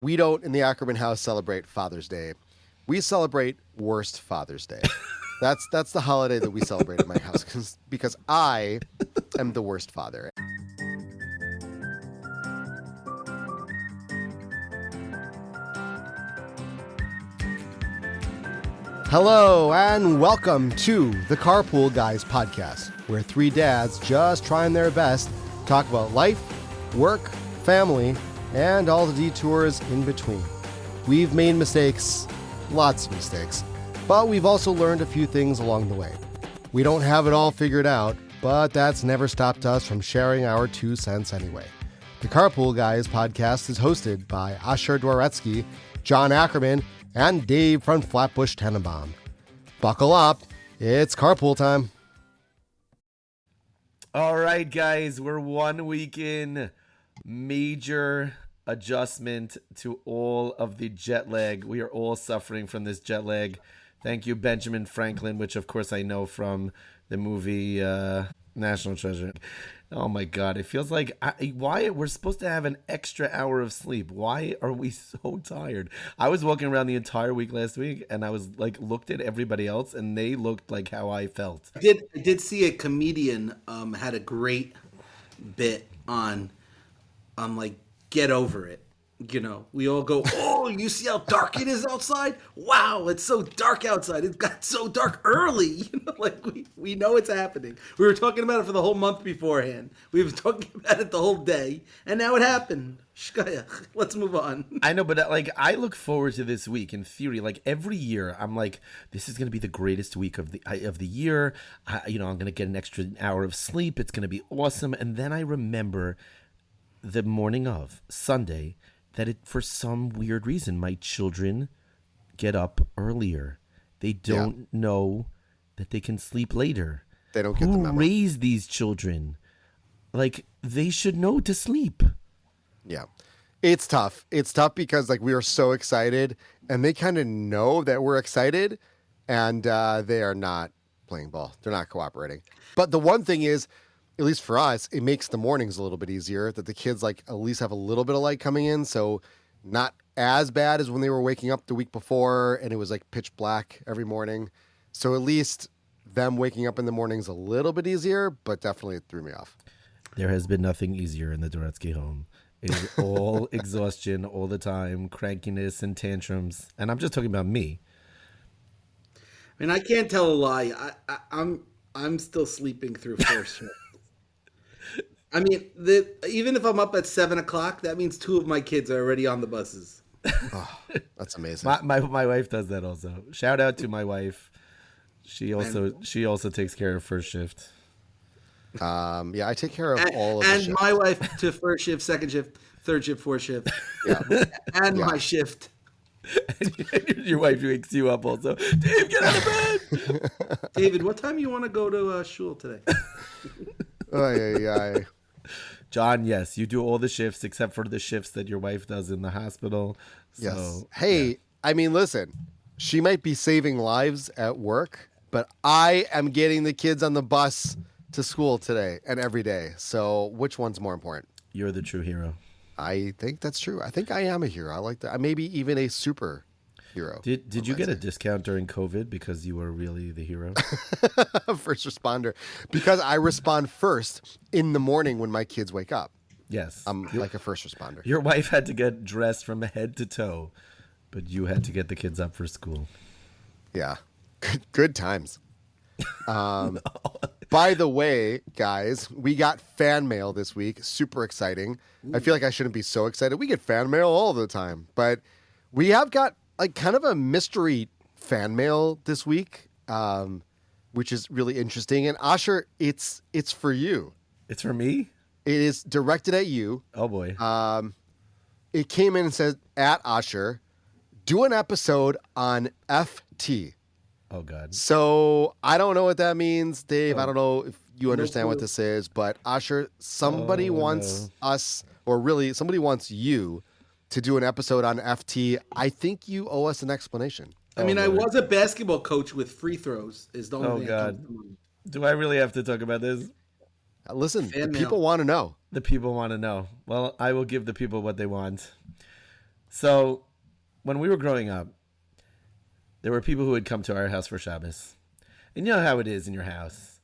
We don't in the Ackerman house celebrate Father's Day. We celebrate Worst Father's Day. That's the holiday that we celebrate in my house because I am the worst father. Hello and welcome to the Carpool Guys Podcast, where three dads just trying their best talk about life, work, family, and all the detours in between. We've made mistakes, lots of mistakes, but we've also learned a few things along the way. We don't have it all figured out, but that's never stopped us from sharing our 2 cents anyway. The Carpool Guys Podcast is hosted by Asher Dworetsky, John Ackerman, and Dave from Flatbush Tenenbaum. Buckle up, it's carpool time. All right, guys, we're 1 week in. Major adjustment to all of the jet lag. We are all suffering from this jet lag. Thank you, Benjamin Franklin, which of course I know from the movie National Treasure. Oh my God, it feels like why we're supposed to have an extra hour of sleep. Why are we so tired? I was walking around the entire week last week and I was like looked at everybody else and they looked like how I felt. I did see a comedian had a great bit on like get over it. You know, we all go, oh, you see how dark it is outside? Wow, it's so dark outside. It got so dark early. You know, like we know it's happening. We were talking about it for the whole month beforehand. We were talking about it the whole day, and now it happened. Shkaya, let's move on. I know, but like I look forward to this week. In theory, like every year, I'm like, this is going to be the greatest week of the year. I'm going to get an extra hour of sleep. It's going to be awesome. And then I remember the morning of Sunday that for some weird reason, my children get up earlier. They don't know that they can sleep later. They don't get the memo. Who raised these children? Like, they should know to sleep. Yeah. It's tough. It's tough because like we are so excited and they kind of know that we're excited and they are not playing ball. They're not cooperating. But the one thing is, at least for us, it makes the mornings a little bit easier that the kids like at least have a little bit of light coming in. So not as bad as when they were waking up the week before and it was like pitch black every morning. So at least them waking up in the mornings a little bit easier, but definitely it threw me off. There has been nothing easier in the Dworetsky home. It is all exhaustion all the time, crankiness and tantrums. And I'm just talking about me. I mean, I can't tell a lie. I'm still sleeping through first shift. I mean, even if I'm up at 7 o'clock, that means 2 of my kids are already on the buses. Oh, that's amazing. My wife does that also. Shout out to my wife. She also takes care of first shift. Yeah, I take care of all of the and shifts. My wife to first shift, second shift, third shift, fourth shift, my shift. Your wife wakes you up also. Dave, get out of bed. David, what time you want to go to shul today? John, yes, you do all the shifts except for the shifts that your wife does in the hospital. So, yes. Hey, I mean, listen, she might be saving lives at work, but I am getting the kids on the bus to school today and every day. So which one's more important? You're the true hero. I think that's true. I think I am a hero. I like that. Maybe even a super hero. Did you get a discount during COVID because you were really the hero? First responder. Because I respond first in the morning when my kids wake up. Yes. I'm like a first responder. Your wife had to get dressed from head to toe, but you had to get the kids up for school. Yeah. Good times. By the way, guys, we got fan mail this week. Super exciting. I feel like I shouldn't be so excited. We get fan mail all the time, but we have got like kind of a mystery fan mail this week, which is really interesting. And Asher, it's for you. It's for me? It is directed at you. Oh boy. It came in and said, at Asher, do an episode on FT. Oh God. So I don't know what that means, Dave. I don't know if you understand what this is, but Asher, somebody wants us, or really somebody wants you to do an episode on FT. I think you owe us an explanation. I mean, I was a basketball coach with free throws. Is the only thing God. Do I really have to talk about this? Listen, the people want to know. The people want to know. Well, I will give the people what they want. So when we were growing up, there were people who would come to our house for Shabbos. And you know how it is in your house.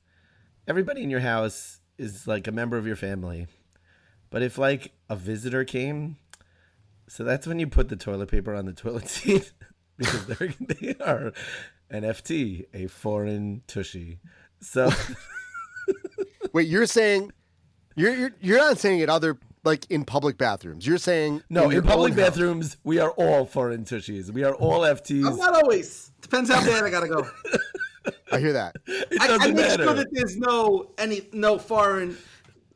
Everybody in your house is like a member of your family. But if like a visitor came, so that's when you put the toilet paper on the toilet seat because they are an FT, a foreign tushy. So Wait, you're saying you're not saying it other like in public bathrooms. You're saying no, your in public own house. bathrooms, we are all foreign tushies. We are all FTs. I'm not always. Depends how bad I gotta go. I hear that. It I doesn't make matter. sure that there's no foreign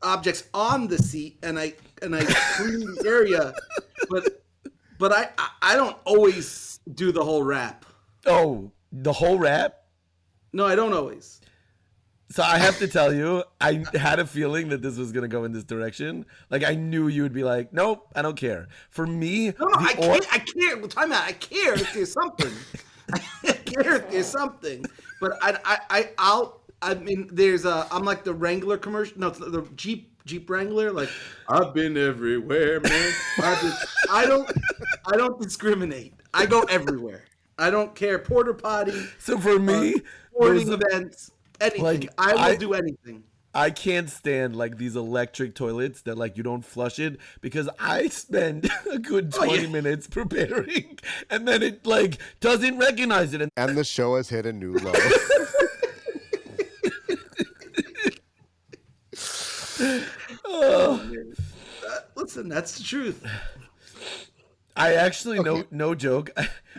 objects on the seat, and I clean the area. But I don't always do the whole wrap. Oh, the whole wrap? No, I don't always. So I have to tell you, I had a feeling that this was going to go in this direction. Like I knew you would be like, nope, I don't care. For me, No, I care. Well, time out. I care if there's something. I care if there's something. But I mean, there's I'm like the Wrangler commercial. No, it's the Jeep Wrangler. Like I've been everywhere, man. I don't discriminate. I go everywhere. I don't care. Porta potty. So for me, sporting events, anything. like, I will do anything. I can't stand like these electric toilets that like you don't flush it because I spend a good 20 minutes preparing and then it like doesn't recognize it. And the show has hit a new low. Listen, that's the truth. I actually no joke.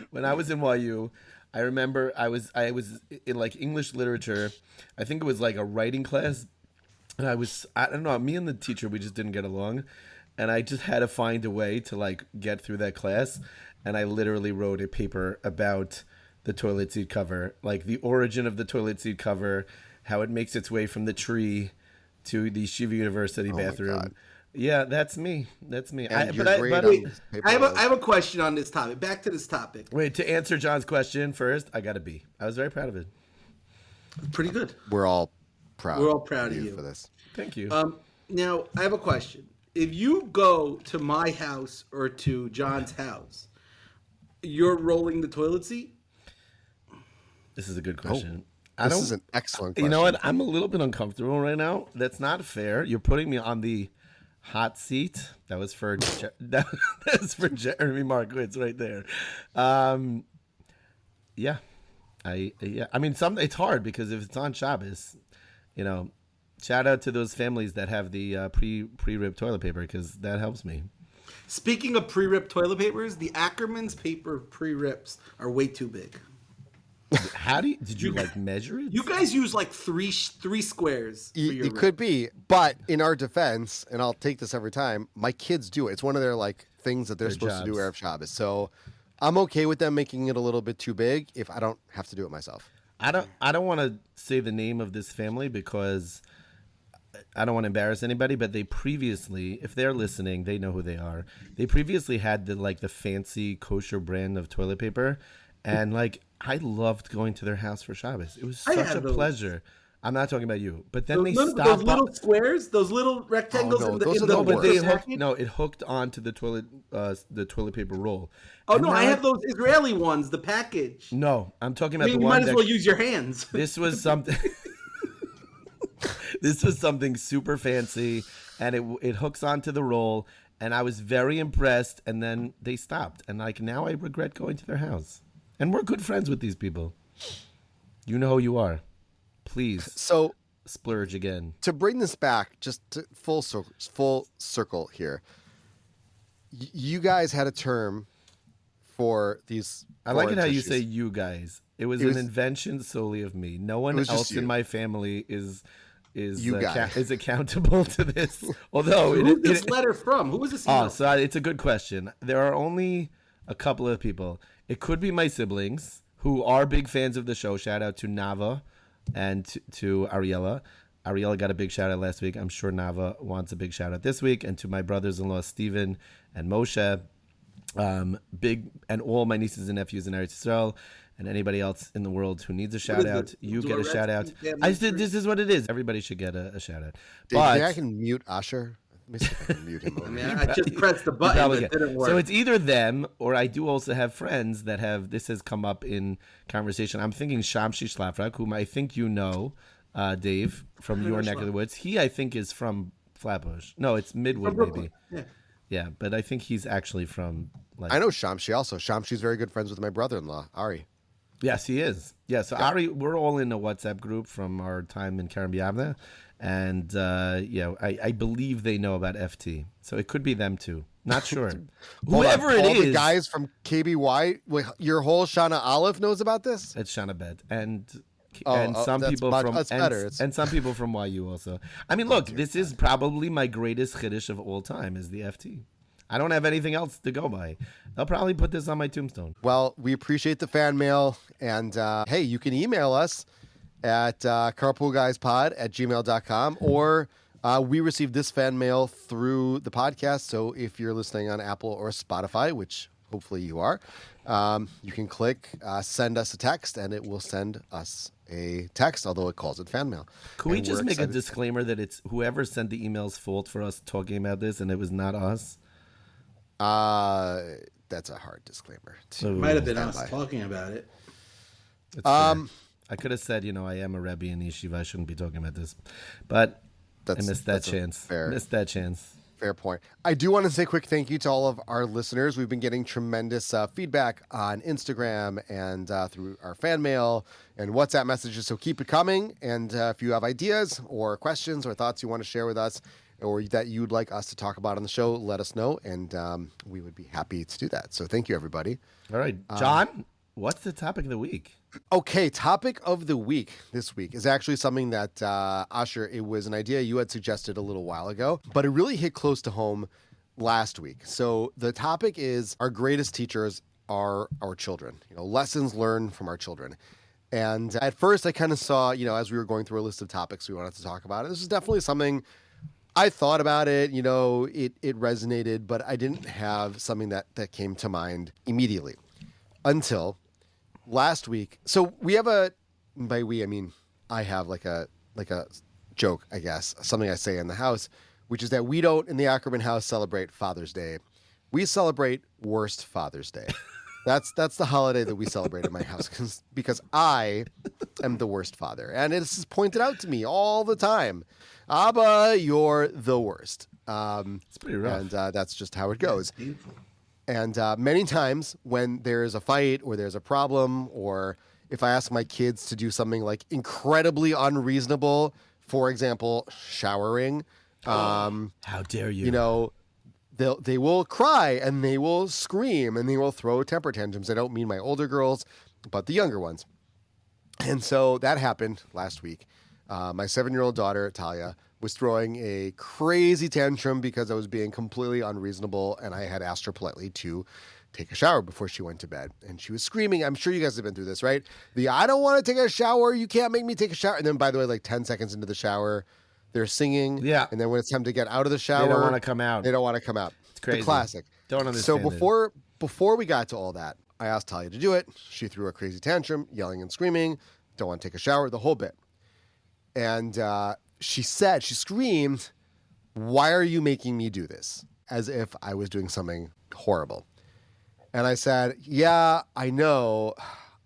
When I was in YU, I remember I was in like English literature. I think it was like a writing class, and I don't know. Me and the teacher, we just didn't get along, and I just had to find a way to like get through that class. And I literally wrote a paper about the toilet seat cover, like the origin of the toilet seat cover, how it makes its way from the tree to the Shiva University bathroom. God. Yeah, that's me. That's me. And I you're have a question on this topic. Back to this topic. Wait, to answer John's question first, I got a B. I was very proud of it. Pretty good. We're all proud. We're all proud of you for this. Thank you. Now, I have a question. If you go to my house or to John's house, you're rolling the toilet seat? This is a good question. This is an excellent question. You know what? I'm a little bit uncomfortable right now. That's not fair. You're putting me on the hot seat. That was for that was for Jeremy Markowitz right there. Yeah. I mean, it's hard because if it's on Shabbos, you know, shout out to those families that have the pre-ripped toilet paper because that helps me. Speaking of pre-ripped toilet papers, the Ackerman's paper pre-rips are way too big. Did you like measure it? You guys use like three squares. It could be, but in our defense, and I'll take this every time, my kids do it. It's one of their like things that they're supposed to do Erev Shabbos. So I'm okay with them making it a little bit too big if I don't have to do it myself. I don't want to say the name of this family because I don't want to embarrass anybody, but they previously, if they're listening, they know who they are. They previously had the fancy kosher brand of toilet paper, and like I loved going to their house for Shabbos. It was such a pleasure. I'm not talking about you, but then they stopped. Those little squares, those little rectangles. It hooked onto the toilet paper roll. Oh no, I have those Israeli ones, the package. No, I'm talking about the one. You might as well use your hands. This was something. This was something super fancy, and it hooks onto the roll, and I was very impressed. And then they stopped, and like now I regret going to their house. And we're good friends with these people. You know who you are. Please, so splurge again. To bring this back, just to full circle here. You guys had a term for these. I like it how you say "you guys." It was an invention solely of me. No one else in my family is accountable to this. Although who is this letter from? Who was this? Oh, so it's a good question. There are only a couple of people. It could be my siblings who are big fans of the show. Shout out to Nava and to Ariella. Ariella got a big shout out last week. I'm sure Nava wants a big shout out this week. And to my brothers-in-law, Stephen and Moshe, and all my nieces and nephews in Eretz Yisrael, and anybody else in the world who needs a shout out. You get a shout out. I said this is what it is. Everybody should get a shout out. But I can mute Usher. Let me see if I can mute him over I mean, here. I just pressed the button, Probably but it get- didn't work. So it's either them, or I do also have friends that have, this has come up in conversation. I'm thinking Shamshi Schlafrak, whom I think you know, Dave, from your neck of the woods. He, I think, is from Flatbush. No, it's Midwood, maybe. Yeah, but I think he's actually from, like... I know Shamshi also. Shamshi's very good friends with my brother-in-law, Ari. Yes, he is. Yeah, so Ari, we're all in a WhatsApp group from our time in Karambiavna. And, I believe they know about FT. So it could be them, too. Not sure. Whoever it all is. the guys from KBY, wait, your whole Shana Olive knows about this? It's Shanabed. And Oh, some that's people much- from that's better. and some people from YU also. I mean, look, this is probably my greatest Chiddush of all time is the FT. I don't have anything else to go by. I'll probably put this on my tombstone. Well, we appreciate the fan mail. And, hey, you can email us at carpoolguyspod@gmail.com, or we received this fan mail through the podcast. So if you're listening on Apple or Spotify, which hopefully you are, you can click send us a text, and it will send us a text, although it calls it fan mail. Can we And just we're make a excited. disclaimer that it's whoever sent the email's fault for us talking about this, and it was not us? That's a hard disclaimer. Might have been stand us by. talking about it. It's fair. I could have said, I am a Rebbe in Yeshiva. I shouldn't be talking about this. But I missed that that's a chance. fair- Missed that chance. Fair point. I do want to say a quick thank you to all of our listeners. We've been getting tremendous feedback on Instagram and through our fan mail and WhatsApp messages. So keep it coming. And if you have ideas or questions or thoughts you want to share with us or that you'd like us to talk about on the show, let us know. And we would be happy to do that. So thank you, everybody. All right. John, what's the topic of the week? Okay, topic of the week this week is actually something that, Asher, it was an idea you had suggested a little while ago, but it really hit close to home last week. So the topic is our greatest teachers are our children, lessons learned from our children. And at first I kind of saw, as we were going through a list of topics we wanted to talk about, this is definitely something I thought about it, it resonated, but I didn't have something that came to mind immediately until last week. So we have by we, I mean, I have like a joke, I guess, something I say in the house, which is that we don't in the Ackerman house celebrate Father's Day. We celebrate Worst Father's Day. That's the holiday that we celebrate in my house because I am the worst father. And it is pointed out to me all the time. Abba, you're the worst. It's pretty rough. And that's just how it goes. And many times when there is a fight or there's a problem, or if I ask my kids to do something like incredibly unreasonable, for example, showering, How dare you? they will cry and they will scream and they will throw temper tantrums. I don't mean my older girls, but the younger ones. And so that happened last week. My 7-year-old daughter, Talia, was throwing a crazy tantrum because I was being completely unreasonable, and I had asked her politely to take a shower before she went to bed. And she was screaming. I'm sure you guys have been through this, right? I don't want to take a shower. You can't make me take a shower. And then, by the way, like 10 seconds into the shower, they're singing. Yeah. And then when it's time to get out of the shower, They don't want to come out. They don't want to come out. It's crazy. The classic. Don't understand So before we got to all that, I asked Talia to do it. She threw a crazy tantrum, yelling and screaming. Don't want to take a shower, the whole bit. And she screamed, "Why are you making me do this?" As if I was doing something horrible. And I said, "Yeah, I know.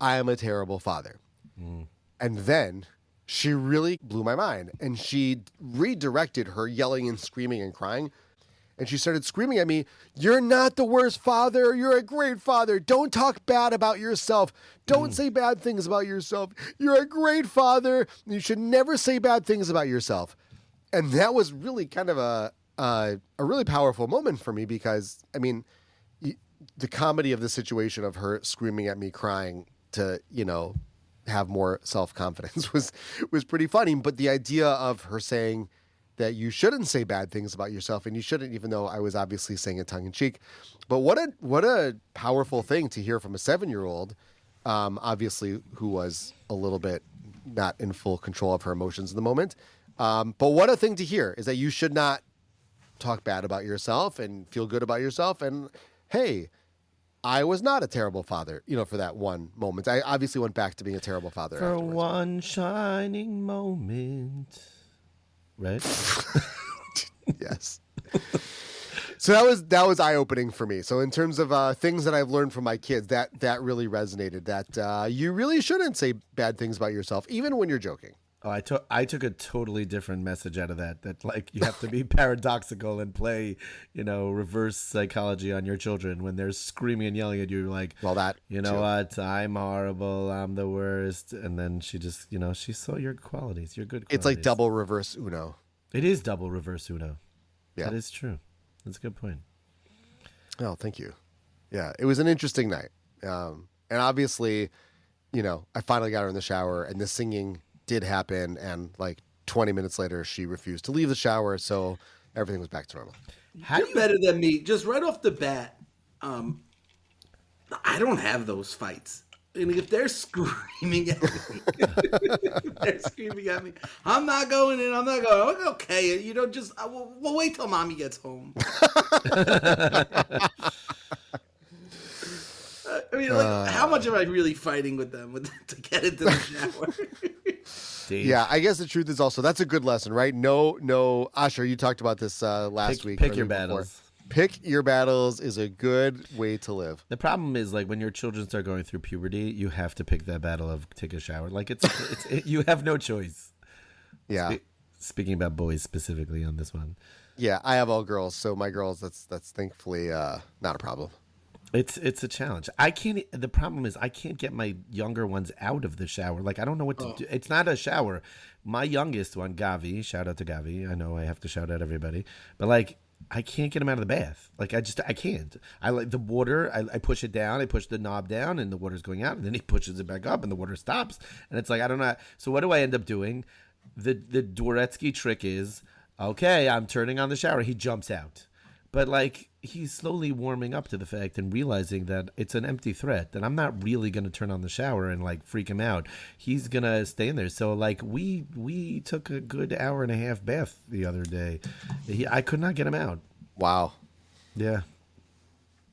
I am a terrible father." And then she really blew my mind. And she redirected her yelling and screaming and crying. And she started screaming at me, "You're not the worst father. You're a great father. Don't talk bad about yourself. Don't say bad things about yourself. You're a great father. You should never say bad things about yourself." And that was really kind of a really powerful moment for me because, I mean, the comedy of the situation of her screaming at me, crying to, have more self-confidence was pretty funny. But the idea of her saying that you shouldn't say bad things about yourself, and you shouldn't, even though I was obviously saying it tongue-in-cheek. But what a powerful thing to hear from a 7-year-old, obviously, who was a little bit not in full control of her emotions in the moment. But what a thing to hear is that you should not talk bad about yourself and feel good about yourself. And hey, I was not a terrible father, for that one moment. I obviously went back to being a terrible father For afterwards. one shining moment. Right? Yes. So that was eye opening for me. So in terms of things that I've learned from my kids, that really resonated. That you really shouldn't say bad things about yourself, even when you're joking. Oh, I took a totally different message out of that. That like you have to be paradoxical and play, reverse psychology on your children when they're screaming and yelling at you. Like, well, that you know too. what? I'm horrible. I'm the worst. And then she just, she saw your qualities, your good qualities. It's like double reverse Uno. It is double reverse Uno. Yeah, that is true. That's a good point. Oh, thank you. Yeah, it was an interesting night. And obviously, I finally got her in the shower and the singing did happen. And like 20 minutes later, she refused to leave the shower. So everything was back to normal. You're better than me. Just right off the bat, I don't have those fights. And if they're screaming at me, I'm not going in. I'm not going. I'm okay. We'll wait till mommy gets home. How much am I really fighting with them to get into the shower? Yeah, I guess the truth is also that's a good lesson, right? No, Asher, you talked about this last week. Pick your battles. Pick your battles is a good way to live. The problem is like when your children start going through puberty, you have to pick that battle of take a shower. Like you have no choice. Yeah. Speaking about boys specifically on this one. Yeah, I have all girls, so my girls that's thankfully not a problem. It's a challenge. The problem is I can't get my younger ones out of the shower. Like I don't know what to do. It's not a shower. My youngest one, Gavi, shout out to Gavi. I know I have to shout out everybody, but like I can't get him out of the bath. Like I can't. I like the water. I push it down. I push the knob down, and the water's going out. And then he pushes it back up, and the water stops. And it's like I don't know. So what do I end up doing? The Dvoretsky trick is okay. I'm turning on the shower. He jumps out, but like he's slowly warming up to the fact and realizing that it's an empty threat. That I'm not really going to turn on the shower and like freak him out. He's gonna stay in there. So like we took a good hour and a half bath the other day. I could not get him out. Wow. Yeah.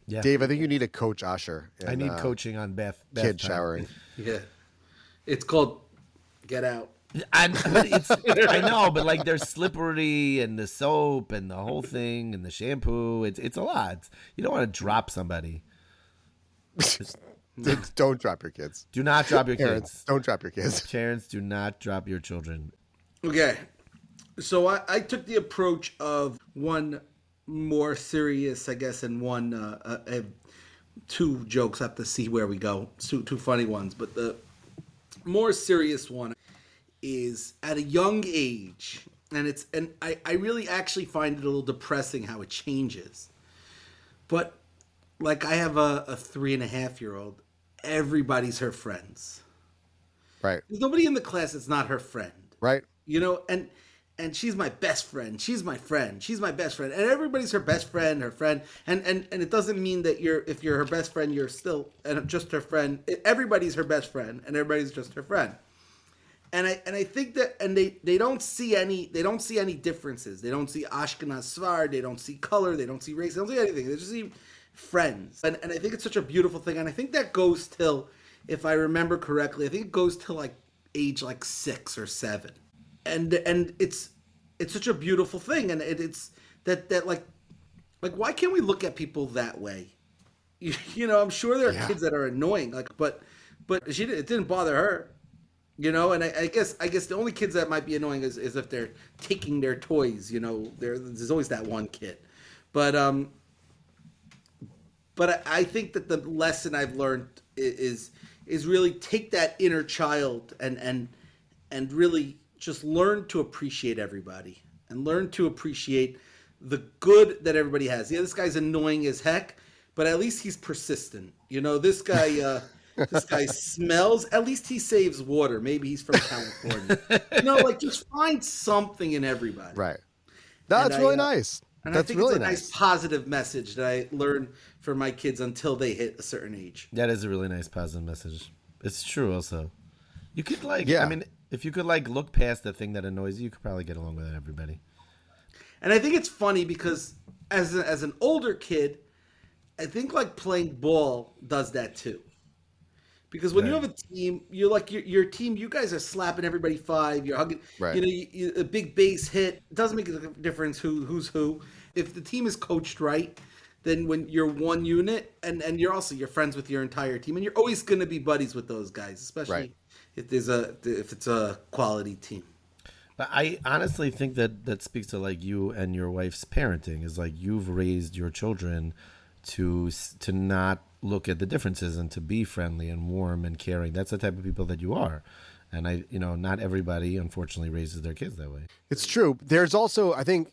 Dave, I think you need to coach Asher. I need coaching on bath kid time. Showering. Yeah, it's called Get Out. I know, but like they're slippery and the soap and the whole thing and the shampoo. It's a lot. You don't want to drop somebody. Don't drop your kids. Do not drop your Parents, kids. don't drop your kids. Parents, do not drop your children. Okay, so I took the approach of one more serious, I guess, and one two jokes. I have to see where we go. Two funny ones, but the more serious one is at a young age, and I really actually find it a little depressing how it changes. But like I have a 3.5-year-old, everybody's her friends. Right. There's nobody in the class that's not her friend. Right. And she's my best friend. She's my friend. She's my best friend. And everybody's her best friend, her friend. And it doesn't mean that if you're her best friend, you're still just her friend. Everybody's her best friend, and everybody's just her friend. And I think that they don't see any differences. They don't see Ashkenaz Sfard. They don't see color. They don't see race. They don't see anything. They just see friends. And I think it's such a beautiful thing. And I think that goes till, if I remember correctly, I think it goes till like age like 6 or 7. And it's such a beautiful thing. And it's that like why can't we look at people that way? I'm sure there are kids that are annoying. Like, but it didn't bother her. And I guess the only kids that might be annoying is if they're taking their toys. There's always that one kid, but I think that the lesson I've learned is really take that inner child and really just learn to appreciate everybody and learn to appreciate the good that everybody has. Yeah, this guy's annoying as heck, but at least he's persistent. This guy. This guy smells. At least he saves water. Maybe he's from California. Just find something in everybody. Right. That's really nice. And That's I think really it's a nice positive message that I learn for my kids until they hit a certain age. That is a really nice positive message. It's true also. You could if you could look past the thing that annoys you could probably get along with everybody. And I think it's funny because as an older kid, I think playing ball does that too. Because when you have a team, you're like your team. You guys are slapping everybody 5. You're hugging. Right. A big base hit. It doesn't make a difference who's who. If the team is coached right, then when you're one unit and you're friends with your entire team, and you're always going to be buddies with those guys, especially Right. if it's a quality team. But I honestly think that speaks to like you and your wife's parenting is like you've raised your children to not look at the differences and to be friendly and warm and caring. That's the type of people that you are. And not everybody unfortunately raises their kids that way. It's true. There's also, I think,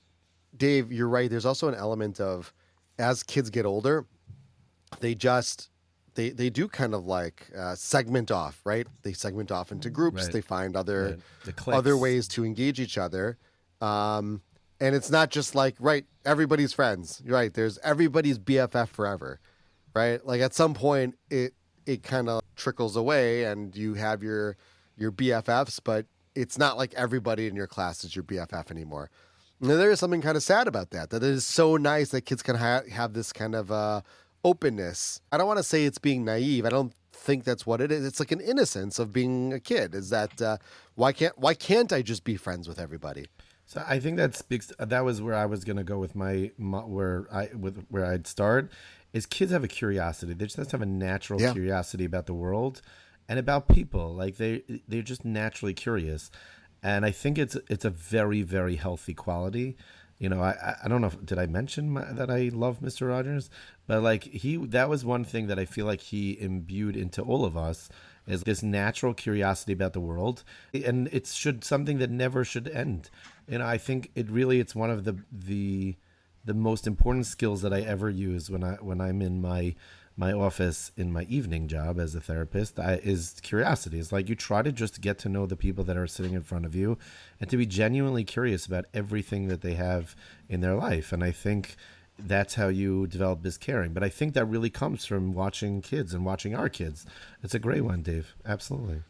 Dave, you're right. There's also an element of as kids get older, they do kind of like segment off, right? They segment off into groups. Right. They find other The cliques. other ways to engage each other. And it's not just like, right, everybody's friends. You're right. There's everybody's BFF forever, right? Like at some point it kind of trickles away and you have your BFFs, but it's not like everybody in your class is your BFF anymore. And there is something kind of sad about that it is so nice that kids can have this kind of openness. I don't want to say it's being naive. I don't think that's what it is. It's like an innocence of being a kid. Is that why can't I just be friends with everybody? So I think that speaks. That was where I was going to go with where I'd start. Is kids have a curiosity. They just have a natural curiosity about the world and about people. Like they're just naturally curious, and I think it's a very, very healthy quality. I don't know. Did I mention that I love Mr. Rogers? But like that was one thing that I feel like he imbued into all of us is this natural curiosity about the world, and it's something that never should end. I think it's one of the most important skills that I ever use when I'm in my office in my evening job as a therapist is curiosity. It's like you try to just get to know the people that are sitting in front of you and to be genuinely curious about everything that they have in their life. And I think that's how you develop this caring. But I think that really comes from watching kids and watching our kids. It's a great one, Dave. Absolutely.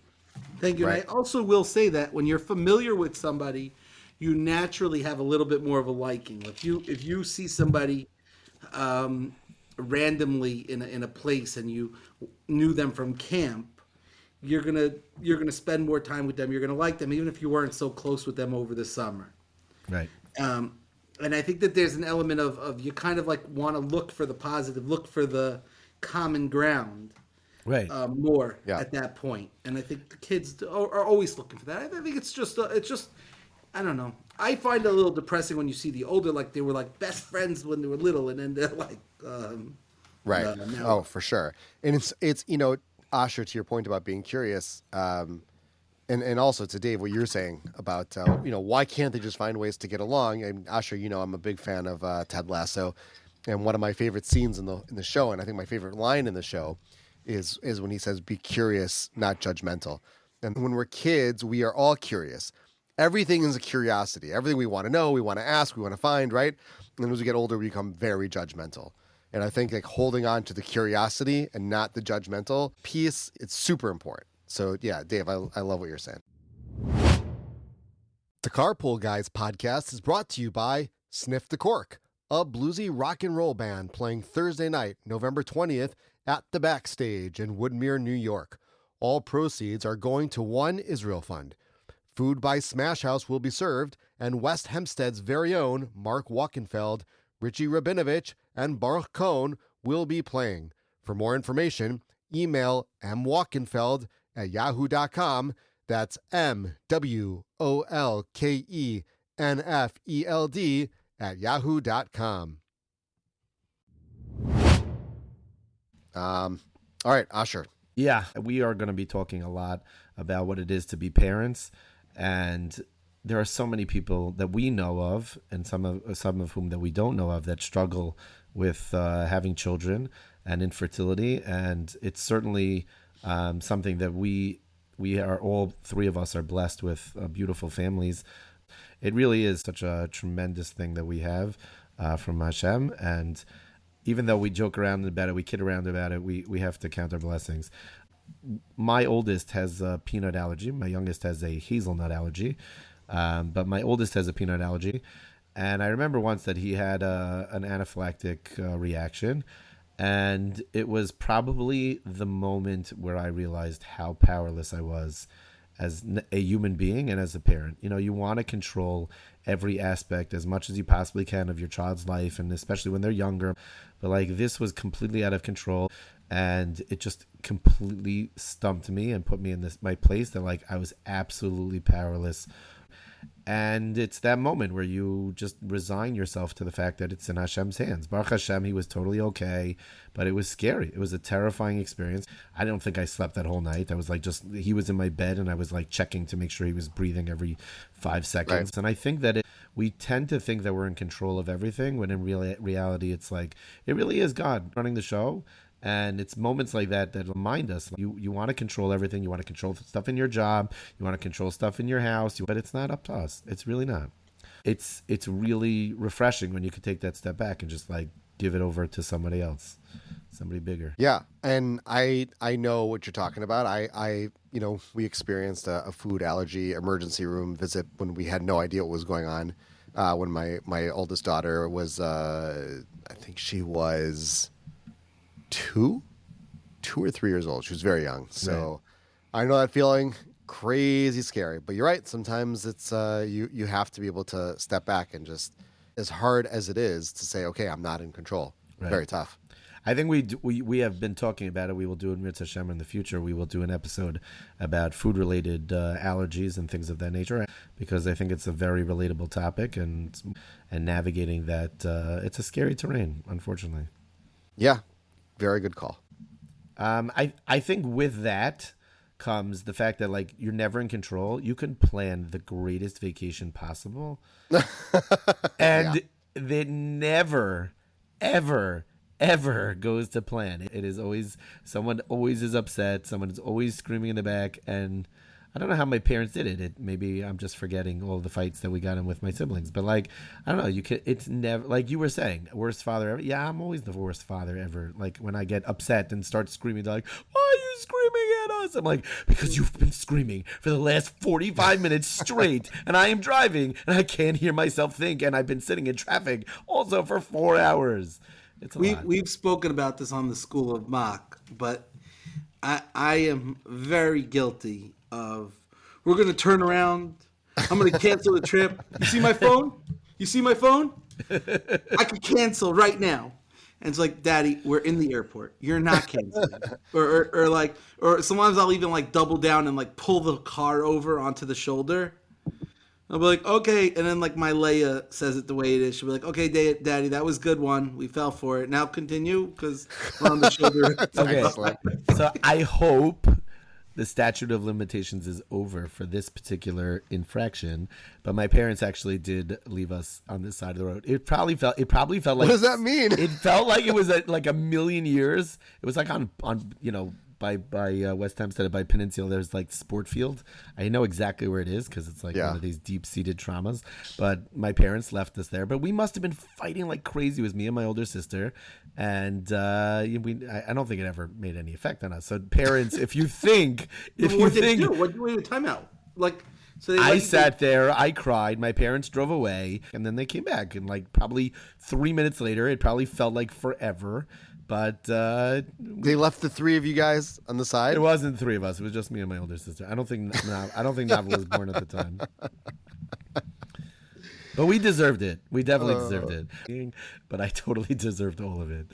Thank you. Right. And I also will say that when you're familiar with somebody, you naturally have a little bit more of a liking. If you see somebody randomly in a place and you knew them from camp, you're gonna spend more time with them. You're gonna like them even if you weren't so close with them over the summer. Right. And I think that there's an element of you kind of like want to look for the positive, look for the common ground, Right. more Yeah. at that point. And I think the kids are always looking for that. I think it's just I don't know. I find it a little depressing when you see the older, like they were like best friends when they were little, and then they're like, Right. no. Oh, for sure. And it's Asher, to your point about being curious, and also to Dave, what you're saying about why can't they just find ways to get along? And Asher, I'm a big fan of Ted Lasso, and one of my favorite scenes in the show, and I think my favorite line in the show, is when he says, "Be curious, not judgmental." And when we're kids, we are all curious. Everything is a curiosity. Everything we want to know, we want to ask, we want to find, right? And then as we get older, we become very judgmental. And I think like holding on to the curiosity and not the judgmental piece, it's super important. So yeah, Dave, I love what you're saying. The Carpool Guys Podcast is brought to you by Sniff the Cork, a bluesy rock and roll band playing Thursday night, November 20th at the Backstage in Woodmere, New York. All proceeds are going to One Israel Fund. Food by Smash House will be served, and West Hempstead's very own Mark Walkenfeld, Richie Rabinovich, and Baruch Cohn will be playing. For more information, email mwalkenfeld@yahoo.com. That's MWOLKENFELD @yahoo.com. All right, Asher. Yeah, we are going to be talking a lot about what it is to be parents, and there are so many people that we know of, and some of whom that we don't know of, that struggle with having children and infertility, and it's certainly something that we are, all three of us are blessed with beautiful families. It really is such a tremendous thing that we have from Hashem, and even though we joke around about it, we kid around about it, we have to count our blessings. My oldest has a peanut allergy. My youngest has a hazelnut allergy. But my oldest has a peanut allergy. And I remember once that he had an anaphylactic reaction. And it was probably the moment where I realized how powerless I was a human being and as a parent. You know, you want to control every aspect as much as you possibly can of your child's life, and especially when they're younger. But like this was completely out of control, and it just completely stumped me and put me in my place that like I was absolutely powerless. And it's that moment where you just resign yourself to the fact that it's in Hashem's hands. Baruch Hashem, he was totally okay, but it was scary. It was a terrifying experience. I don't think I slept that whole night. I was like he was in my bed and I was like checking to make sure he was breathing every 5 seconds. Right. And I think that we tend to think that we're in control of everything when in reality it's like, it really is God running the show. And it's moments like that remind us you want to control everything. You want to control stuff in your job. You want to control stuff in your house. But it's not up to us. It's really not. It's really refreshing when you can take that step back and just like give it over to somebody else, somebody bigger. Yeah, and I know what you're talking about. I we experienced a food allergy emergency room visit when we had no idea what was going on. When my oldest daughter was, I think she was 2 or 3 years old. She was very young. So right. I know that feeling, crazy scary, but you're right. Sometimes it's, you have to be able to step back and just, as hard as it is to say, okay, I'm not in control. Right. Very tough. I think we have been talking about it. We will do it in Hashem in the future. We will do an episode about food related allergies and things of that nature, because I think it's a very relatable topic, and navigating that, it's a scary terrain, unfortunately. Yeah. Very good call. I think with that comes the fact that like you're never in control. You can plan the greatest vacation possible, and it never, ever goes to plan. It is always someone always is upset. Someone is always screaming in the back, and I don't know how my parents did it. Maybe I'm just forgetting all the fights that we got in with my siblings. But like, I don't know. It's never, like you were saying, worst father ever. Yeah, I'm always the worst father ever. Like when I get upset and start screaming, they're like, "Why are you screaming at us?" I'm like, "Because you've been screaming for the last 45 minutes straight, and I am driving and I can't hear myself think, and I've been sitting in traffic also for 4 hours." It's a lot. We've spoken about this on the School of Mock, but I am very guilty of, we're going to turn around. I'm going to cancel the trip. You see my phone? I could cancel right now. And it's like, Daddy, we're in the airport. You're not canceling. or sometimes I'll even like double down and like pull the car over onto the shoulder. I'll be like, okay. And then like my Leia says it the way it is. She'll be like, okay, Daddy, that was a good one. We fell for it. Now continue, because we're on the shoulder. Okay. So I hope the statute of limitations is over for this particular infraction, but my parents actually did leave us on this side of the road. It probably felt like, what does that mean? It felt like it was like a million years. It was like on by West Hempstead, by Peninsula, there's like sport field. I know exactly where it is because it's like one of these deep-seated traumas. But my parents left us there. But we must have been fighting like crazy with me and my older sister. And I don't think it ever made any effect on us. So parents, if you think... What did you do? What did you do? Time out. Like... So I sat there, I cried, my parents drove away, and then they came back. And like probably 3 minutes later, it probably felt like forever. But they left the 3 of you guys on the side? It wasn't 3 of us. It was just me and my older sister. I don't think Nava was born at the time. But we deserved it. We definitely deserved it. But I totally deserved all of it.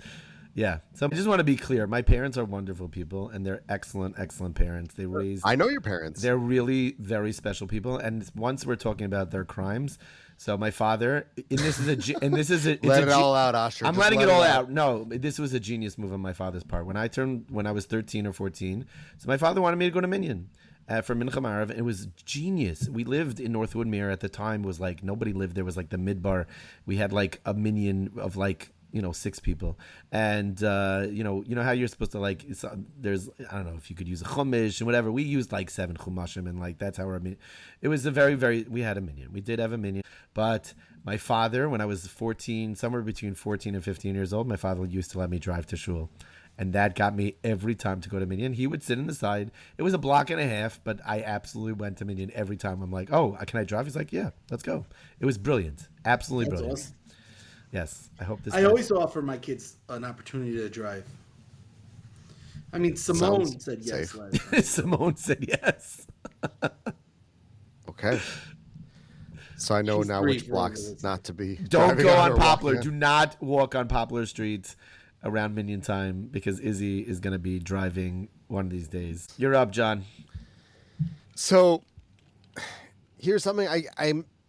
Yeah. So I just want to be clear. My parents are wonderful people, and they're excellent, excellent parents. They raised... I know your parents. They're really very special people. And once we're talking about their crimes... So my father, and this is a let it all out, Osher. I'm letting it all out. No, this was a genius move on my father's part. When I was 13 or 14, so my father wanted me to go to Minyan for Mincha Marav. It was genius. We lived in North Woodmere at the time. Was like nobody lived there. Was like the Midbar. We had like a minyan of like 6 people, and you know how you're supposed to like. There's I don't know if you could use a chumash and whatever. We used like 7 chumashim, and like that's how it was a very we had a minyan. We did have a minyan, but my father, when I was 14, somewhere between 14 and 15 years old, my father used to let me drive to shul. And that got me every time to go to Minyan. He would sit in the side. It was a block and a half, but I absolutely went to Minyan every time. I'm like, oh, can I drive? He's like, yeah, let's go. It was brilliant. Absolutely brilliant. Awesome. Yes, I hope this. I always offer my kids an opportunity to drive. I mean, Simone said yes last time. Simone said yes. Okay. So I know She's now three which for blocks instance. not to be. Don't driving go on on or Poplar. walking Do on. not walk on Poplar Street around Minion Time because Izzy is going to be driving one of these days. You're up, John. So here's something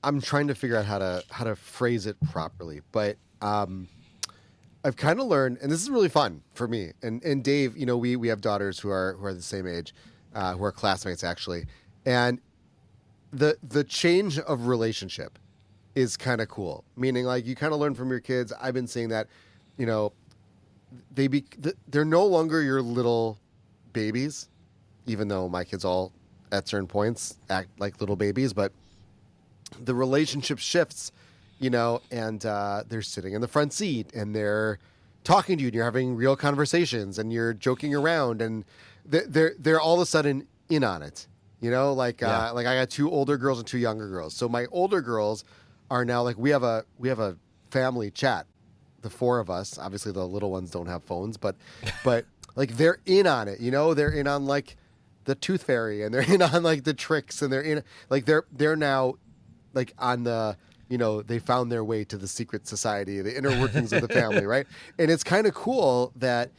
I'm trying to figure out how to phrase it properly, but I've kind of learned, and this is really fun for me. And Dave, you know, we have daughters who are the same age, who are classmates actually, and the change of relationship is kind of cool. Meaning, like, you kind of learn from your kids. I've been seeing that, you know, they're no longer your little babies, even though my kids all at certain points act like little babies, but the relationship shifts, you know, and they're sitting in the front seat and they're talking to you and you're having real conversations and you're joking around and they're all of a sudden in on it, you know, like I got 2 older girls and 2 younger girls. So my older girls are now like, we have a family chat, the 4 of us. Obviously the little ones don't have phones, but like they're in on it, you know, they're in on like the tooth fairy and they're in on like the tricks and they're in like they're now like on the, you know, they found their way to the secret society, the inner workings of the family, right? And it's kind of cool that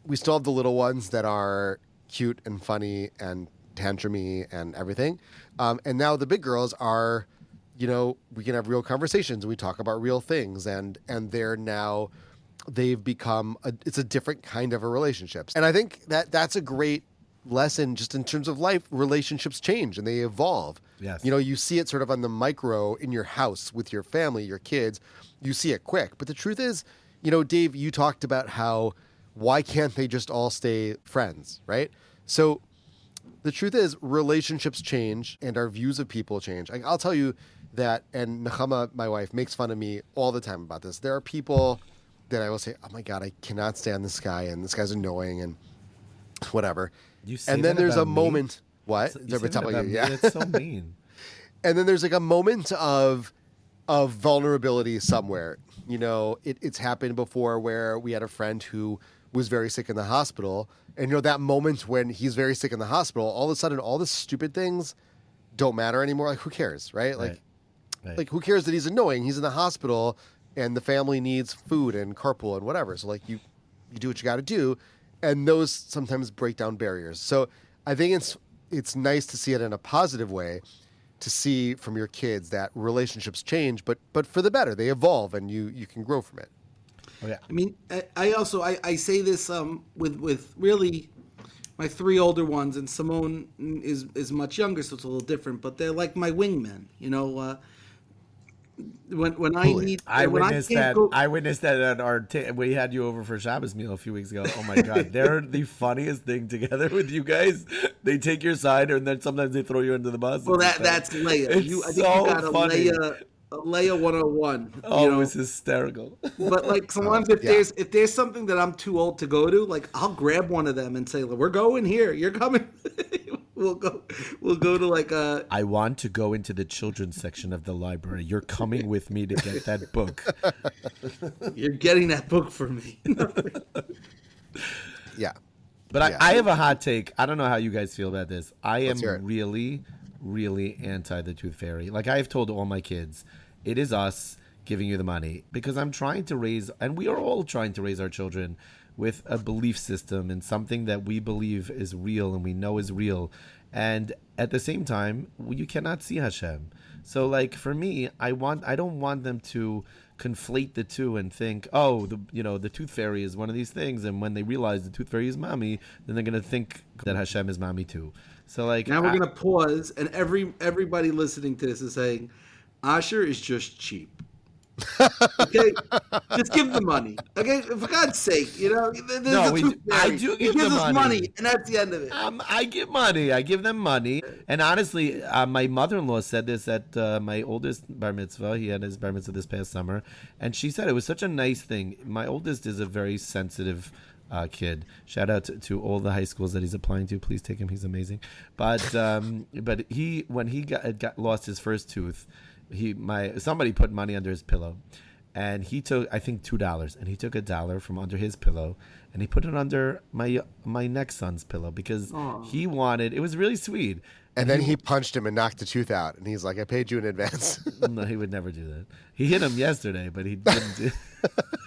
we still have the little ones that are cute and funny and tantrumy and everything, and now the big girls are, you know, we can have real conversations and we talk about real things, and they've become it's a different kind of a relationship, and I think that's a great lesson just in terms of life. Relationships change and they evolve. Yes. You know, you see it sort of on the micro in your house with your family, your kids, you see it quick. But the truth is, you know, Dave, you talked about how, why can't they just all stay friends, right? So the truth is relationships change and our views of people change. I'll tell you that, and Nechama, my wife, makes fun of me all the time about this. There are people that I will say, oh my God, I cannot stand this guy and this guy's annoying and whatever. You say And then that there's about a me? moment. What? You say that about me? That's so mean. And then there's like a moment of vulnerability somewhere. You know, it's happened before where we had a friend who was very sick in the hospital. And, you know, that moment when he's very sick in the hospital, all of a sudden, all the stupid things don't matter anymore. Like, who cares, right? Like, Right. like who cares that he's annoying? He's in the hospital and the family needs food and carpool and whatever. So, like, you do what you got to do. And those sometimes break down barriers. So I think it's nice to see it in a positive way, to see from your kids that relationships change, but for the better. They evolve and you can grow from it. Oh, yeah. I mean, I say this with really my 3 older ones, and Simone is much younger, so it's a little different. But they're like my wingmen, you know. When I need, I when witnessed can't that. go- I witnessed that at our. We had you over for Shabbos meal a few weeks ago. Oh my God, they're the funniest thing together with you guys. They take your side, and then sometimes they throw you into the bus. Well, that's Leia. It's I think so you got funny. a Leia 101. Oh, you know? it was hysterical. But like sometimes if there's something that I'm too old to go to, like I'll grab one of them and say, "We're going here. You're coming." We'll go to like a. I want to go into the children's section of the library. You're coming with me to get that book. You're getting that book for me. Yeah. But I have a hot take. I don't know how you guys feel about this. I am Let's hear it. really, really anti the Tooth Fairy. Like I've told all my kids, it is us giving you the money, because I'm trying to raise, and we are all trying to raise our children with a belief system and something that we believe is real and we know is real. And at the same time, you cannot see Hashem. So like for me, I don't want them to conflate the two and think, oh, the Tooth Fairy is one of these things, and when they realize the Tooth Fairy is mommy, then they're gonna think that Hashem is mommy too. So like Now we're gonna pause, and everybody listening to this is saying, Asher is just cheap. Okay, just give the money. Okay, for God's sake, you know. I do give gives the us money. and that's the end of it. I give money. I give them money. And honestly, my mother-in-law said this at my oldest bar mitzvah. He had his bar mitzvah this past summer, and she said it was such a nice thing. My oldest is a very sensitive kid. Shout out to all the high schools that he's applying to. Please take him. He's amazing. But he when he got lost his first tooth, somebody put money under his pillow, and he took, I think, $2, and he took $1 from under his pillow, and he put it under my next son's pillow because he wanted. It was really sweet. And then he punched him and knocked the tooth out, and he's like, "I paid you in advance." No, he would never do that. He hit him yesterday, but he didn't.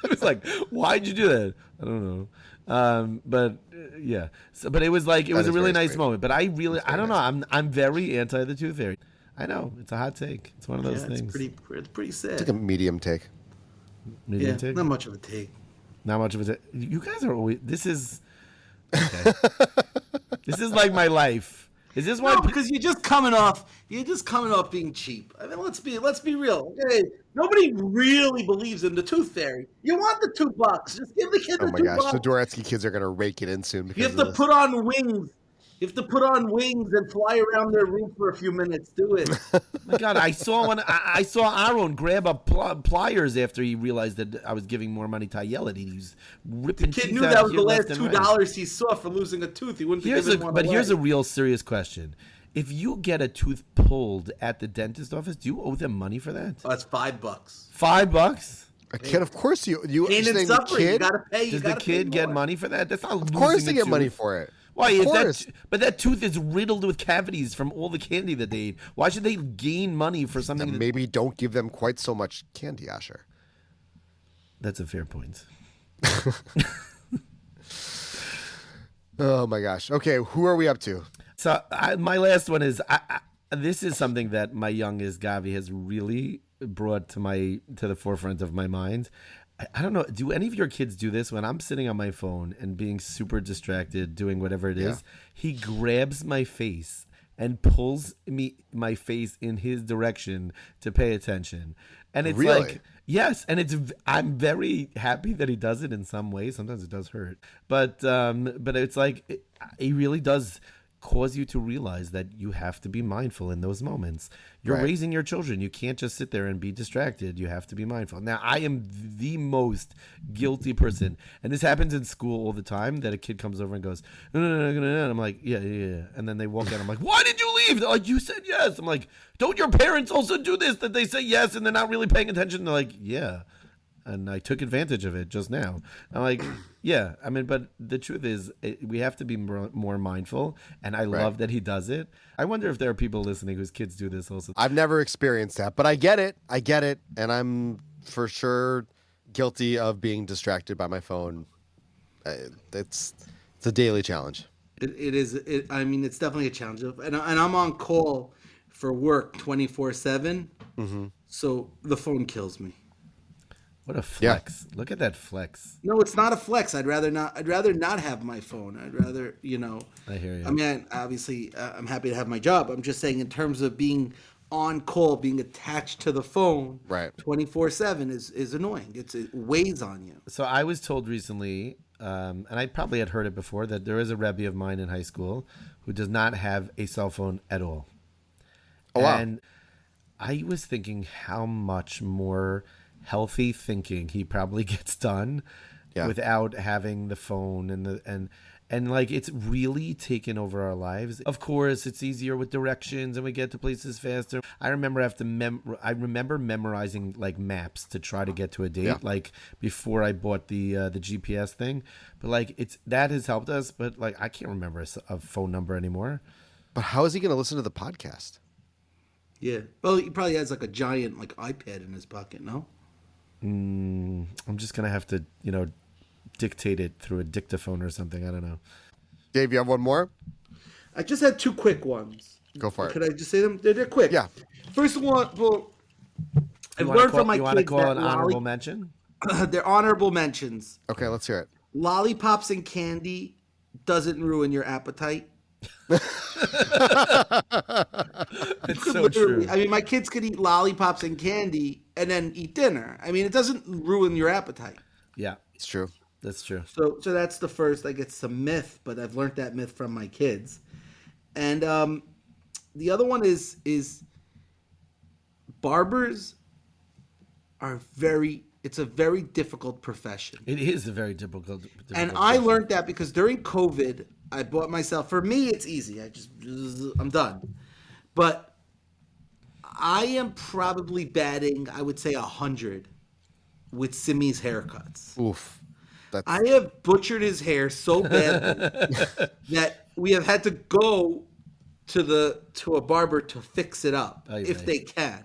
It was like, why'd you do that? I don't know. Yeah. So, but it was like, it was a really nice moment. But I don't know. I'm very anti the tooth fairy. I know it's a hot take. It's one of those things. It's pretty sad. It's like a medium take. Medium take? Not much of a take. Not much of a take. You guys are always. This is. Okay. This is like my life. Is this why? No, because you're just coming off being cheap. I mean, let's be real. Okay, nobody really believes in the tooth fairy. You want the $2? Just give the kid the $2. Oh my gosh, the Doretsky kids are gonna rake it in soon. You have to put on wings. You have to put on wings and fly around their roof for a few minutes. Do it. Oh my God, I saw Aaron grab up pliers after he realized that I was giving more money to Ayala. He was ripping teeth out. The kid knew that was the last $2 he saw for losing a tooth. He wouldn't be giving one away. But here's a real serious question. If you get a tooth pulled at the dentist office, do you owe them money for that? Oh, that's $5. $5? A kid, of course you Pain and suffering. You gotta pay. Does the kid get money for that? That's not. Of course they get money for it. Why? But that tooth is riddled with cavities from all the candy that they ate. Why should they gain money for something? That maybe don't give them quite so much candy, Asher. That's a fair point. Oh my gosh. Okay, who are we up to? So my last one is this is something that my youngest Gavi has really brought to the forefront of my mind. I don't know. Do any of your kids do this? When I'm sitting on my phone and being super distracted, doing whatever it is, he grabs my face and pulls my face in his direction to pay attention. And it's really? Like, yes. And I'm very happy that he does it in some ways. Sometimes it does hurt. But it's like, he really does cause you to realize that you have to be mindful in those moments. You're raising your children. You can't just sit there and be distracted. You have to be mindful. Now, I am the most guilty person. And this happens in school all the time, that a kid comes over and goes, no. And I'm like, yeah. And then they walk out. I'm like, why did you leave? They're like, you said yes. I'm like, don't your parents also do this? That they say yes and they're not really paying attention? They're like, yeah. And I took advantage of it just now. I'm like, yeah. I mean, but the truth is, we have to be more mindful. And I love that he does it. I wonder if there are people listening whose kids do this also. I've never experienced that, but I get it. And I'm for sure guilty of being distracted by my phone. It's a daily challenge. It is. I mean, it's definitely a challenge. And I'm on call for work 24/7. Mm-hmm. So the phone kills me. What a flex. Yeah. Look at that flex. No, it's not a flex. I'd rather not have my phone. I'd rather, I hear you. I mean, obviously, I'm happy to have my job. I'm just saying in terms of being on call, being attached to the phone 24/7 is annoying. It weighs on you. So I was told recently, and I probably had heard it before, that there is a Rebbe of mine in high school who does not have a cell phone at all. Oh, wow. And I was thinking how much more healthy thinking he probably gets done without having the phone and like, it's really taken over our lives. Of course, it's easier with directions and we get to places faster. I remember memorizing like maps to try to get to a date, like before I bought the GPS thing. But like, that has helped us. But like, I can't remember a phone number anymore. But how is he going to listen to the podcast? Yeah, well, he probably has like a giant like iPad in his pocket. No. I'm just gonna have to, dictate it through a dictaphone or something. I don't know. Dave, you have one more? I just had two quick ones. Go for it. Could I just say them? They're quick. Yeah. First one, well, I've learned from my kids. You want to call an honorable mention? They're honorable mentions. Okay, let's hear it. Lollipops and candy doesn't ruin your appetite. It's so true. I mean, my kids could eat lollipops and candy and then eat dinner. I mean, it doesn't ruin your appetite. Yeah, it's true. That's true. So that's the first. Like, it's a myth, but I've learned that myth from my kids. And the other one is barbers are it's a very difficult profession. It is a very difficult and I learned that because during COVID, I bought myself, for me, it's easy. I'm done. But I am probably batting, I would say 100 with Simi's haircuts. Oof. I have butchered his hair so badly that we have had to go to a barber to fix it up if they can.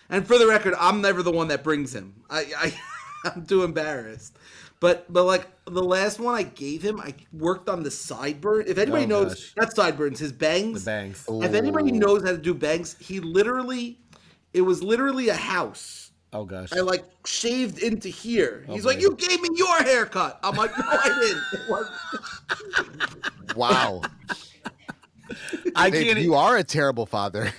And for the record, I'm never the one that brings him. I'm too embarrassed. But like the last one I gave him, I worked on the sideburn. If anybody knows, not sideburns, his bangs. The bangs. If anybody knows how to do bangs, it was literally a house. Oh gosh. I like shaved into here. He's like, "You gave me your haircut." I'm like, "No, I didn't." Wow. Can't. You are a terrible father.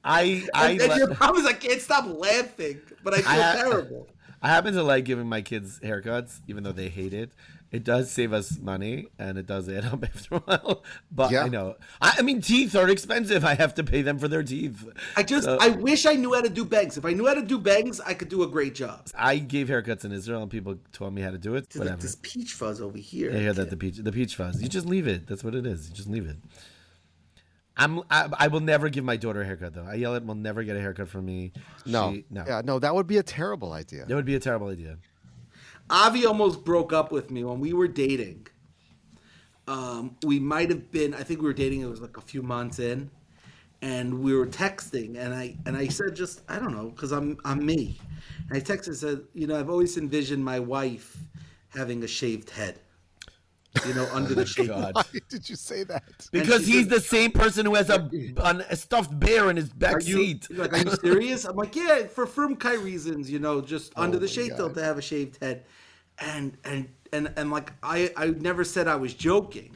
And your problem is I can't stop laughing, but I feel terrible. I happen to like giving my kids haircuts, even though they hate it. It does save us money, and it does add up after a while. But I know. I mean, teeth are expensive. I have to pay them for their teeth. I wish I knew how to do bangs. If I knew how to do bangs, I could do a great job. I gave haircuts in Israel, and people taught me how to do it. Whatever. Like this peach fuzz over here. I hear that the peach fuzz. You just leave it. That's what it is. You just leave it. I will never give my daughter a haircut though. I yell at will never get a haircut from me. No. Yeah, no, that would be a terrible idea. That would be a terrible idea. Avi almost broke up with me when we were dating. We might have been, I think we were dating, it was like a few months in, and we were texting, and I said just, I don't know, because I'm me. And I texted and said, I've always envisioned my wife having a shaved head. Under the shaved head. Why did you say that? Because he's the same person who has a stuffed bear in his back seat. Are you serious? I'm like, yeah, for Frumkai reasons, just under the shade to have a shaved head. And like I never said I was joking.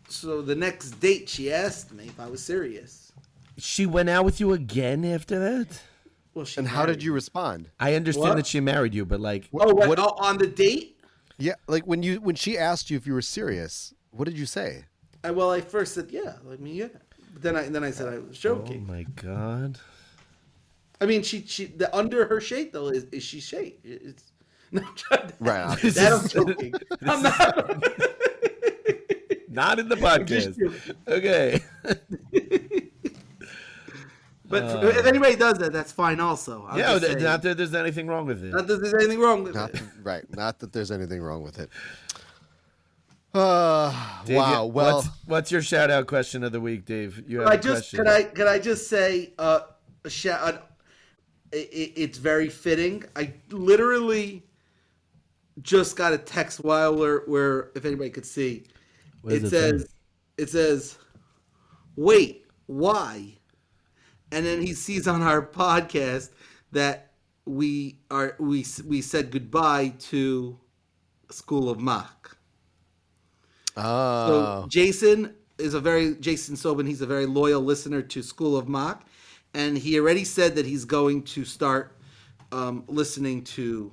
So the next date she asked me if I was serious. She went out with you again after that? Well, and how did you respond? I understand that she married you, but like on the date? Yeah, like when she asked you if you were serious, what did you say? I first said yeah. But then I said I was joking. Oh my god. I mean, she the under her shade though is she shade? It's no, right. That I'm joking. I'm not. Not in the podcast. Okay. But if anybody does that, that's fine also. Not that there's anything wrong with it. Not that there's anything wrong with it. Right. Not that there's anything wrong with it. Dave, wow. Well, what's your shout out question of the week, Dave? You have a question. Could I just say a shout? It's very fitting. I literally just got a text while where if anybody could see, it says, "Wait, why?" And then he sees on our podcast that we said goodbye to School of Mach. Oh. So Jason Sobin, he's a very loyal listener to School of Mach, and he already said that he's going to start listening to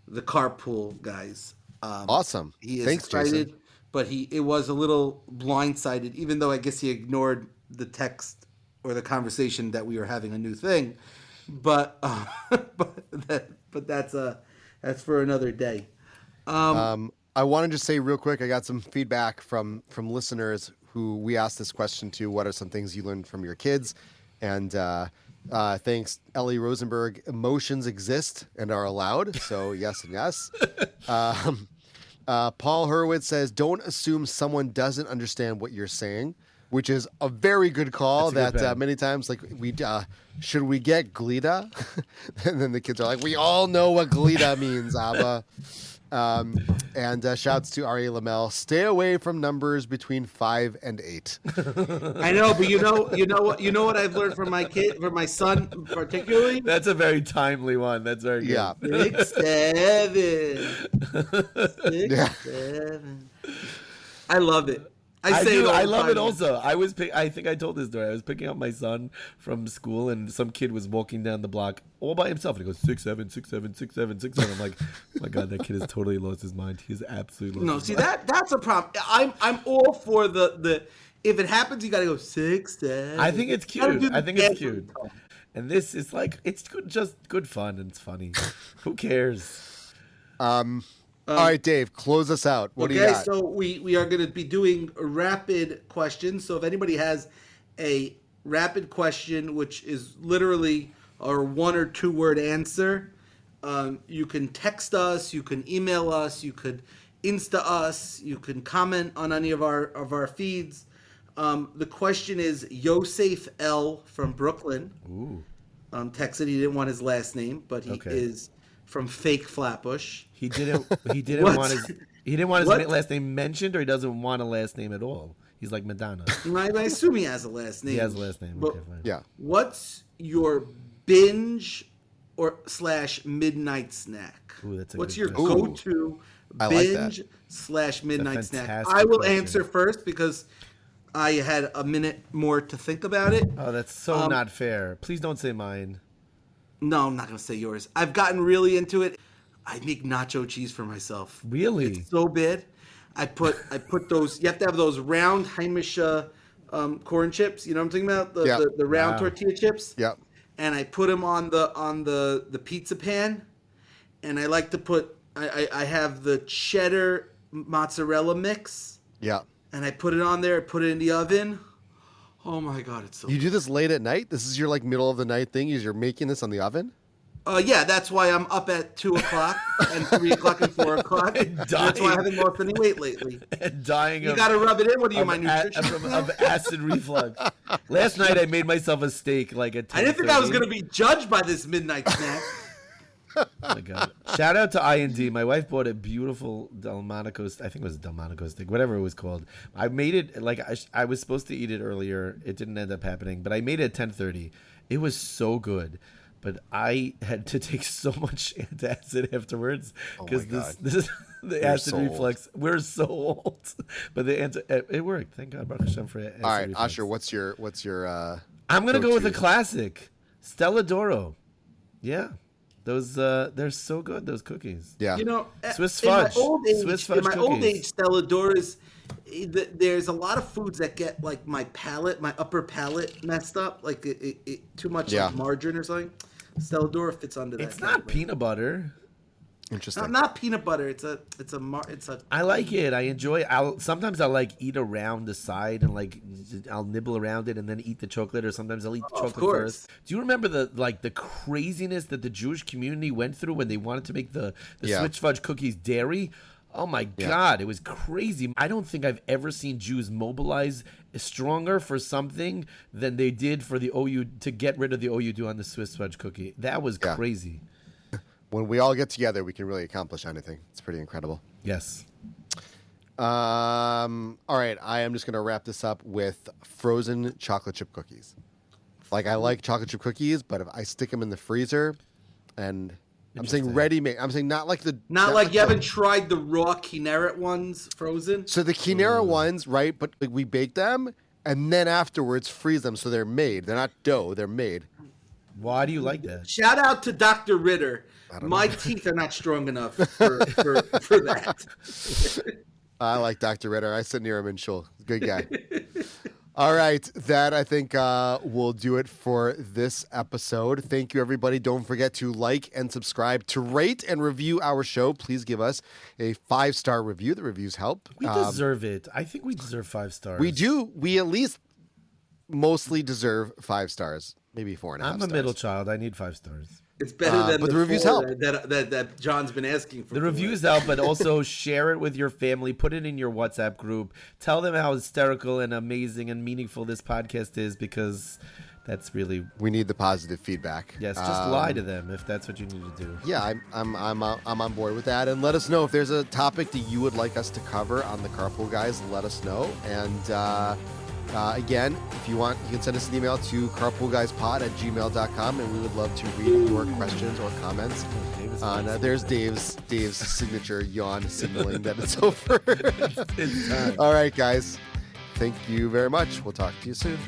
the Carpool Guys. Awesome. He is Thanks, excited, Jason. but it was a little blindsided, even though I guess he ignored the text or the conversation that we were having a new thing, but that's for another day. I wanted to say real quick, I got some feedback from listeners who we asked this question to. What are some things you learned from your kids? And thanks, Ellie Rosenberg. Emotions exist and are allowed. So yes and yes. Paul Hurwitz says, don't assume someone doesn't understand what you're saying, which is a very good call. That many times, like, should we get Glida? And then the kids are like, we all know what Glida means, Abba. And shouts to Ari Lamel, stay away from numbers between 5 and 8. I know, but you know what I've learned from my son particularly. That's a very timely one. That's very good. Yeah. 6, 7. 6, 7. I love it. I love it also. I think I told this story. I was picking up my son from school, and some kid was walking down the block all by himself, and he goes 6, 7, 6, 7, 6, 7, 6, 7. I'm like, oh my god, that kid has totally lost his mind. He is absolutely lost his mind. That's a problem. I'm all for the if it happens, you got to go 6, 7. I think it's cute. And this is like, it's good, just good fun, and it's funny. Who cares? All right, Dave, close us out. What do you got? So we are going to be doing rapid questions. So if anybody has a rapid question, which is literally a 1 or 2 word answer, You can text us, you can email us, you could Insta us, you can comment on any of our feeds. The question is Yosef L from Brooklyn. Ooh. Texted he didn't want his last name, but he is from fake Flatbush. He didn't want his last name mentioned, or he doesn't want a last name at all. He's like Madonna. I assume he has a last name. He has a last name. But okay, fine. Yeah. What's your binge / midnight snack? Ooh, that's a What's good your question. go-to I like binge / midnight snack? fantastic I will question. answer first because I had a minute more to think about it. Oh, that's so not fair. Please don't say mine. No, I'm not going to say yours. I've gotten really into it. I make nacho cheese for myself. Really? It's so bad. I put those. You have to have those round Heimish corn chips. You know what I'm talking about? The round Wow. tortilla chips. Yep. And I put them on the pizza pan. And I like to put. I have the cheddar mozzarella mix. Yeah. And I put it on there. I put it in the oven. Oh my god, it's so. You do this late at night? This is your like middle of the night thing? You're making this on the oven? Yeah, that's why I'm up at 2 o'clock and 3 o'clock and 4 o'clock. That's why I haven't lost any weight lately. Dying You of, got to rub it in. What are you, my of, nutrition? of acid reflux. Last night I made myself a steak like at 10:30. I didn't think I was going to be judged by this midnight snack. Oh my god! Shout out to IND. My wife bought a beautiful Delmonico. I think it was a Delmonico steak, whatever it was called. I made it like I was supposed to eat it earlier. It didn't end up happening, but I made it at 10:30. It was so good, but I had to take so much antacid afterwards because this is the acid so reflux. We're so old, but it worked. Thank God, Baruch Hashem for acid All right, reflux. Asher, what's your I'm gonna go with a go-to? classic, Stella D'Oro. Yeah. Those they're so good. Those cookies. Yeah. You know, Swiss in fudge. my old age, Swiss fudge in my old cookies. age, Stella D'Oro's, there's a lot of foods that get like my upper palate messed up, like it too much like margarine or something. Stella D'Oro fits under that. It's not peanut butter. Interesting. Not peanut butter. It's a. I like it. I enjoy. Sometimes I'll like eat around the side and like I'll nibble around it and then eat the chocolate, or sometimes I'll eat the chocolate first. Do you remember the craziness that the Jewish community went through when they wanted to make the Swiss fudge cookies dairy? Oh my God, it was crazy. I don't think I've ever seen Jews mobilize stronger for something than they did for the OU to get rid of the OUD on the Swiss fudge cookie. That was crazy. When we all get together, we can really accomplish anything. It's pretty incredible. Yes. All right, I am just going to wrap this up with frozen chocolate chip cookies. Like, I like chocolate chip cookies, but if I stick them in the freezer, and I'm saying ready-made. I'm saying not like the... Not like you haven't tried the raw Kinneret ones frozen? So the Kinneret ones, right, but like, we bake them, and then afterwards freeze them so they're made. They're not dough, they're made. Why do you like that? Shout out to Dr. Ritter. My teeth are not strong enough for that. I like Dr. Ritter. I sit near him in shul. Good guy. All right. That, I think, will do it for this episode. Thank you, everybody. Don't forget to like and subscribe. To rate and review our show, please give us a 5-star review. The reviews help. We deserve it. I think we deserve 5 stars. We do. We at least mostly deserve 5 stars. Maybe 4.5 I'm stars. a middle child. I need 5 stars. It's better than but the the reviews 4 help. that John's been asking for. The reviews help, but also share it with your family. Put it in your WhatsApp group. Tell them how hysterical and amazing and meaningful this podcast is, because that's really... We need the positive feedback. Yes, just lie to them if that's what you need to do. Yeah, I'm on board with that. And let us know if there's a topic that you would like us to cover on the Carpool Guys. Let us know. And again, if you want, you can send us an email to carpoolguyspod@gmail.com, and we would love to read your questions or comments. There's Dave's signature yawn signaling that it's over. It's time. All right, guys. Thank you very much. We'll talk to you soon.